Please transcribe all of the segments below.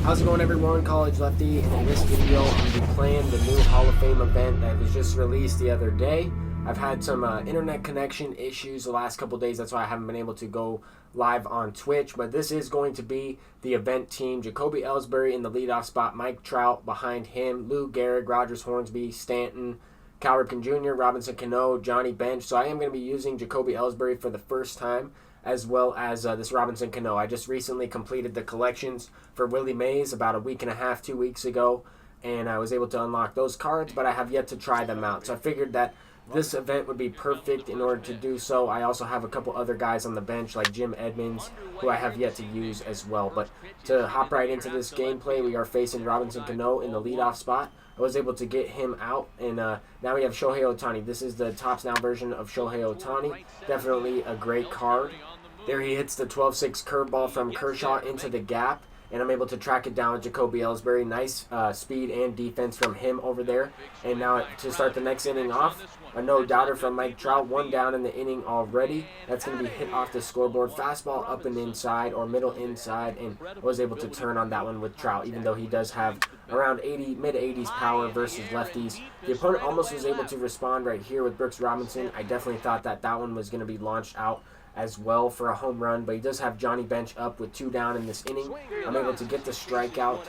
How's it going, everyone? College Lefty, and in this video I'm going to be playing the new Hall of Fame event that was just released the other day. I've had some internet connection issues the last couple days, that's why I haven't been able to go live on Twitch, but this is going to be the event team. Jacoby Ellsbury in the leadoff spot, Mike Trout behind him, Lou Gehrig, Rogers Hornsby, Stanton, Cal Ripken Jr., Robinson Cano, Johnny Bench. So I am going to be using Jacoby Ellsbury for the first time, as well as this Robinson Cano. I just recently completed the collections for Willie Mays about a week and a half, 2 weeks ago, and I was able to unlock those cards, but I have yet to try them out. So I figured that this event would be perfect in order to do so. I also have a couple other guys on the bench like Jim Edmonds, who I have yet to use as well. But to hop right into this gameplay, we are facing Robinson Cano in the leadoff spot. I was able to get him out, and now we have Shohei Ohtani. This is the Topps Now version of Shohei Ohtani. Definitely a great card. There he hits the 12-6 curveball from Kershaw into the gap, and I'm able to track it down with Jacoby Ellsbury. Nice speed and defense from him over there. And now to start the next inning off, a no-doubter from Mike Trout. One down in the inning already. That's going to be hit off the scoreboard. Fastball up and inside or middle inside, and was able to turn on that one with Trout, even though he does have around mid-80s power versus lefties. The opponent almost was able to respond right here with Brooks Robinson. I definitely thought that that one was going to be launched out as well for a home run, but he does have Johnny Bench up with 2 down in this inning. I'm able to get the strikeout.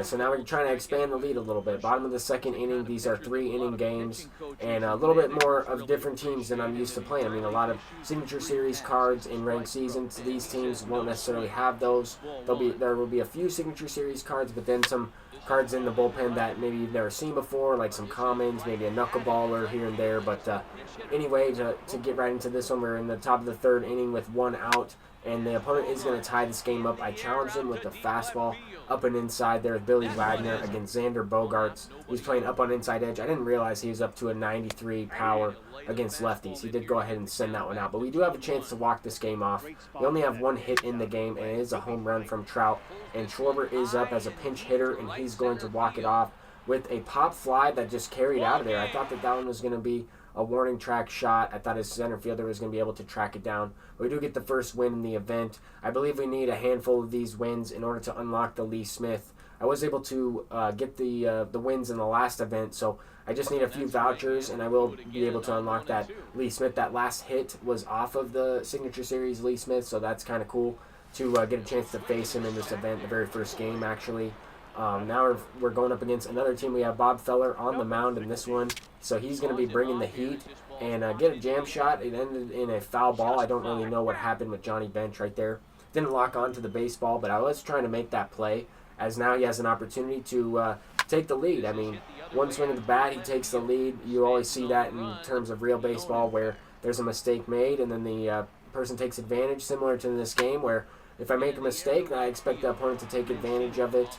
So now we're trying to expand the lead a little bit. Bottom of the second inning, these are 3-inning games, and a little bit more of different teams than I'm used to playing. I mean, a lot of signature series cards in ranked seasons. These teams won't necessarily have those. There will be a few signature series cards, but then some cards in the bullpen that maybe you've never seen before, like some commons, maybe a knuckleballer here and there. But anyway, to get right into this one, we're in the top of the third inning with 1 out, and the opponent is going to tie this game up. I challenged him with the fastball up and inside there with Billy Wagner against Xander Bogaerts, who's playing up on inside edge. I didn't realize he was up to a 93 power against lefties. He did go ahead and send that one out, but we do have a chance to walk this game off. We only have 1 hit in the game, and it is a home run from Trout, and Schwarber is up as a pinch hitter, and he's going to walk it off with a pop fly that just carried out of there. I thought that that one was going to be a warning track shot. I thought his center fielder was going to be able to track it down. We do get the first win in the event. I believe we need a handful of these wins in order to unlock the Lee Smith. I was able to get the wins in the last event, so I just need a few vouchers, and I will be able to unlock that Lee Smith. That last hit was off of the Signature Series Lee Smith, so that's kind of cool to get a chance to face him in this event, the very first game, actually. Now we're going up against another team. We have Bob Feller on the mound in this one, so he's going to be bringing the heat and get a jam shot. It ended in a foul ball. I don't really know what happened with Johnny Bench right there. Didn't lock onto the baseball, but I was trying to make that play, as now he has an opportunity to take the lead. I mean, one swing of the bat, he takes the lead. You always see that in terms of real baseball, where there's a mistake made and then the person takes advantage, similar to this game, where if I make a mistake, I expect the opponent to take advantage of it.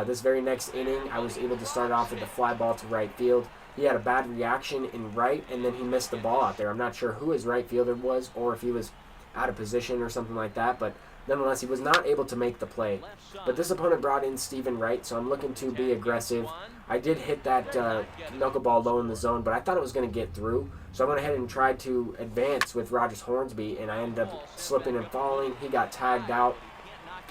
This very next inning, I was able to start off with a fly ball to right field. He had a bad reaction in right, and then he missed the ball out there. I'm not sure who his right fielder was, or if he was out of position or something like that, but nonetheless, he was not able to make the play. But this opponent brought in Steven Wright, so I'm looking to be aggressive. I did hit that knuckleball low in the zone, but I thought it was going to get through. So I went ahead and tried to advance with Rogers Hornsby, and I ended up slipping and falling. He got tagged out.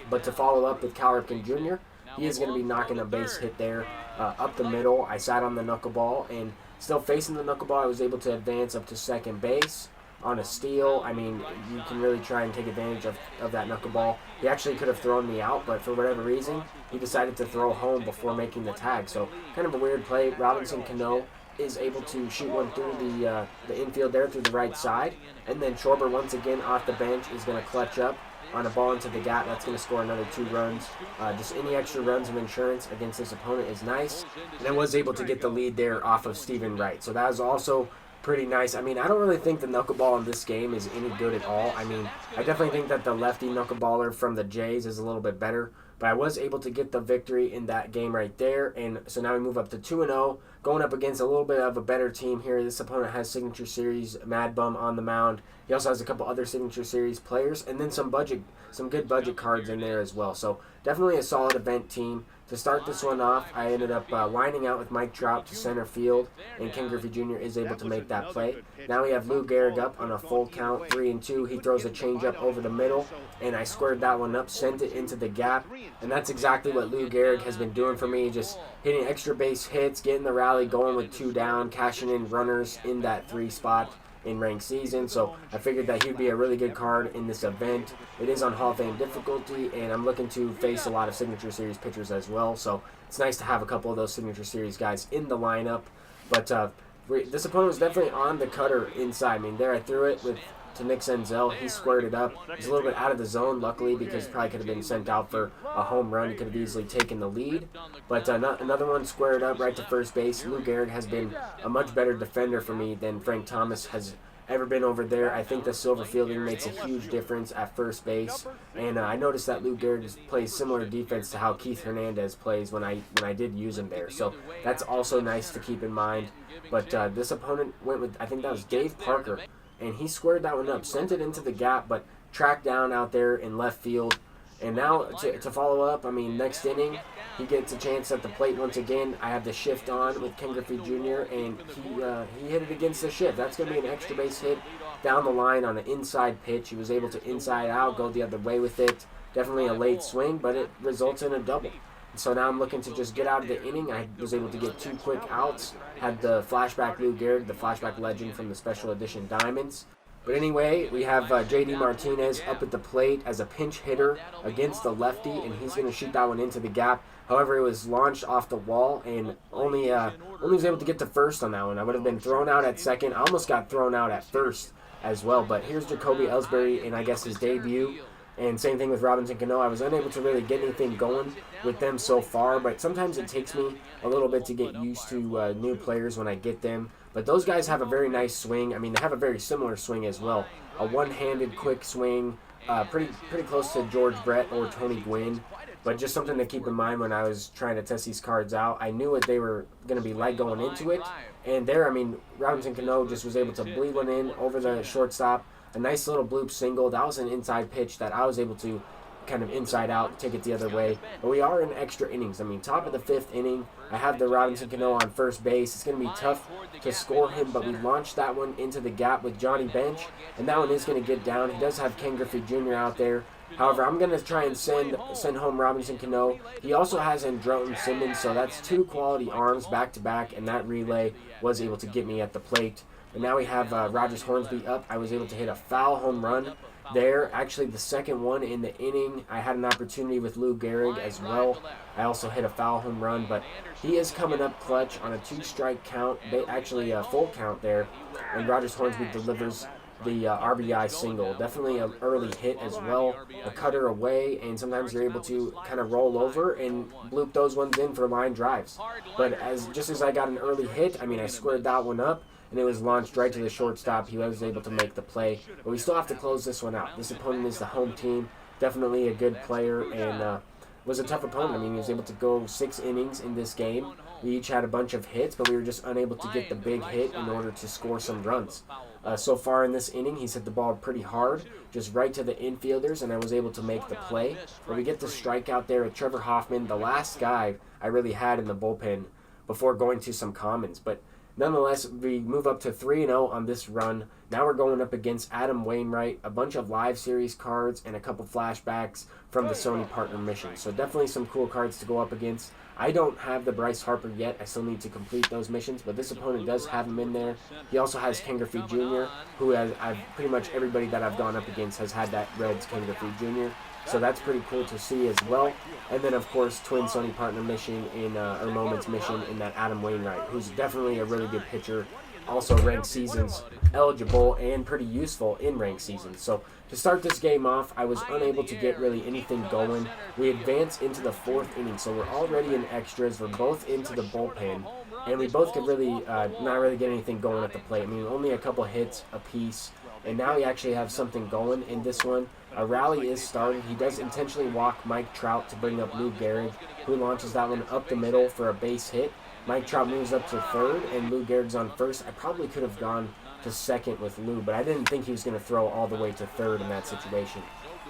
But to follow up with Cal Ripken Jr., he is going to be knocking a base hit there up the middle. I sat on the knuckleball, and still facing the knuckleball, I was able to advance up to second base on a steal. I mean, you can really try and take advantage of that knuckleball. He actually could have thrown me out, but for whatever reason, he decided to throw home before making the tag. So kind of a weird play. Robinson Cano is able to shoot one through the infield there through the right side, and then Schwarber once again off the bench is going to clutch up on a ball into the gap. That's going to score another 2 runs. Just any extra runs of insurance against this opponent is nice. And I was able to get the lead there off of Steven Wright. So that was also pretty nice. I mean, I don't really think the knuckleball in this game is any good at all. I mean, I definitely think that the lefty knuckleballer from the Jays is a little bit better, but I was able to get the victory in that game right there. And so now we move up to 2-0, going up against a little bit of a better team here. This opponent has Signature Series Mad Bum on the mound. He also has a couple other Signature Series players, and then some budget some good budget cards in there as well. So definitely a solid event team. To start this one off, I ended up lining out with Mike Trout to center field, and Ken Griffey Jr. is able to make that play. Now we have Lou Gehrig up on a full count, 3-2. He throws a changeup over the middle, and I squared that one up, sent it into the gap, and that's exactly what Lou Gehrig has been doing for me, just hitting extra base hits, getting the rally going with 2 down, cashing in runners in that 3 spot in ranked season. So I figured that he'd be a really good card in this event. It is on Hall of Fame difficulty, and I'm looking to face a lot of Signature Series pitchers as well, so it's nice to have a couple of those Signature Series guys in the lineup. But this opponent was definitely on the cutter inside. I mean, there I threw it to Nick Senzel. He squared it up. He's a little bit out of the zone, luckily, because he probably could have been sent out for a home run. He could have easily taken the lead. But another one squared up right to first base. Lou Gehrig has been a much better defender for me than Frank Thomas has ever been over there. I think the silver fielding makes a huge difference at first base, and I noticed that Lou Gehrig plays similar defense to how Keith Hernandez plays when I did use him there, so that's also nice to keep in mind. But this opponent went with, I think that was Dave Parker, and he squared that one up, sent it into the gap, but tracked down out there in left field. And now to follow up, I mean, next inning, he gets a chance at the plate once again. I have the shift on with Ken Griffey Jr., and he hit it against the shift. That's going to be an extra base hit down the line on an inside pitch. He was able to inside out, go the other way with it. Definitely a late swing, but it results in a double. So now I'm looking to just get out of the inning. I was able to get 2 quick outs. Had the flashback Lou Gehrig, the flashback legend from the special edition Diamonds. But anyway, we have J.D. Martinez up at the plate as a pinch hitter against the lefty, and he's going to shoot that one into the gap. However, it was launched off the wall, and only was able to get to first on that one. I would have been thrown out at second. I almost got thrown out at first as well. But here's Jacoby Ellsbury in, I guess, his debut. And same thing with Robinson Cano. I was unable to really get anything going with them so far, but sometimes it takes me a little bit to get used to new players when I get them. But those guys have a very nice swing. I mean, they have a very similar swing as well. A one-handed quick swing, pretty close to George Brett or Tony Gwynn. But just something to keep in mind when I was trying to test these cards out. I knew what they were going to be like going into it. And there, I mean, Robinson Cano just was able to bleed one in over the shortstop. A nice little bloop single. That was an inside pitch that I was able to kind of inside out, take it the other way. But we are in extra innings. I mean, top of the 5th inning, I have the Robinson Cano on first base. It's going to be tough to score him, but we launched that one into the gap with Johnny Bench, and that one is going to get down. He does have Ken Griffey Jr. out there. However, I'm going to try and send home Robinson Cano. He also has Andrelton Simmons, so that's 2 quality arms back-to-back, and that relay was able to get me at the plate. And now we have Rogers Hornsby up. I was able to hit a foul home run there. Actually, the second one in the inning, I had an opportunity with Lou Gehrig as well. I also hit a foul home run, but he is coming up clutch on a 2-strike count, actually a full count there, and Rogers Hornsby delivers the RBI single. Definitely an early hit as well, a cutter away, and sometimes you're able to kind of roll over and bloop those ones in for line drives. But just as I got an early hit, I mean, I squared that one up, and it was launched right to the shortstop. He was able to make the play, but we still have to close this one out. This opponent is the home team, definitely a good player, and was a tough opponent. I mean, he was able to go 6 innings in this game. We each had a bunch of hits, but we were just unable to get the big hit in order to score some runs. So far in this inning, he's hit the ball pretty hard, just right to the infielders, and I was able to make the play. But we get the strikeout there with Trevor Hoffman, the last guy I really had in the bullpen before going to some commons. But nonetheless, we move up to 3-0 on this run. Now we're going up against Adam Wainwright, a bunch of live series cards, and a couple flashbacks from the Sony Partner Mission. So definitely some cool cards to go up against. I don't have the Bryce Harper yet. I still need to complete those missions, but this opponent does have him in there. He also has Ken Griffey Jr., who I've pretty much everybody that I've gone up against has had that Reds Ken Griffey Jr., so that's pretty cool to see as well. And then, of course, Twin Sony Partner Mission or Moments Mission in that Adam Wainwright, who's definitely a really good pitcher, also ranked seasons eligible and pretty useful in ranked seasons. So to start this game off, I was unable to get really anything going. We advance into the 4th inning, so we're already in extras. We're both into the bullpen, and we both could really not really get anything going at the plate. I mean, only a couple hits apiece, and now we actually have something going in this one. A rally is started. He does intentionally walk Mike Trout to bring up Lou Gehrig, who launches that one up the middle for a base hit. Mike Trout moves up to 3rd, and Lou Gehrig's on 1st. I probably could have gone to 2nd with Lou, but I didn't think he was going to throw all the way to 3rd in that situation.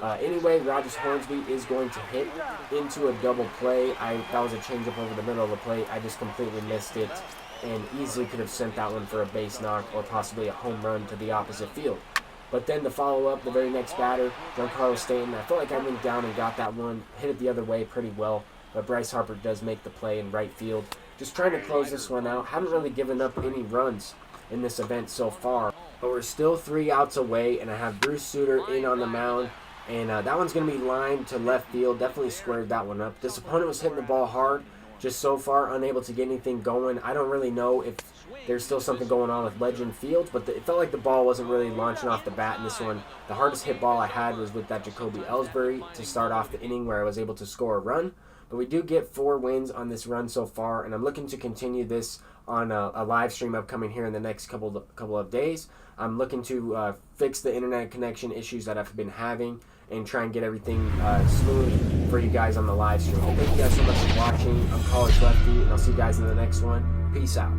Anyway, Rogers Hornsby is going to hit into a double play. That was a changeup over the middle of the plate. I just completely missed it and easily could have sent that one for a base knock or possibly a home run to the opposite field. But then the follow-up, the very next batter, Giancarlo Stanton, I felt like I went down and got that one, hit it the other way pretty well, but Bryce Harper does make the play in right field. Just trying to close this one out. Haven't really given up any runs in this event so far, but we're still 3 outs away, and I have Bruce Sutter in on the mound, and that one's going to be lined to left field. Definitely squared that one up. This opponent was hitting the ball hard, just so far unable to get anything going. I don't really know if there's still something going on with Legend Fields, but it felt like the ball wasn't really launching off the bat in this one. The hardest hit ball I had was with that Jacoby Ellsbury to start off the inning where I was able to score a run. But we do get 4 wins on this run so far, and I'm looking to continue this on a live stream upcoming here in the next couple of days. I'm looking to fix the internet connection issues that I've been having and try and get everything smooth for you guys on the live stream. Thank you guys so much for watching. I'm College Lefty, and I'll see you guys in the next one. Peace out.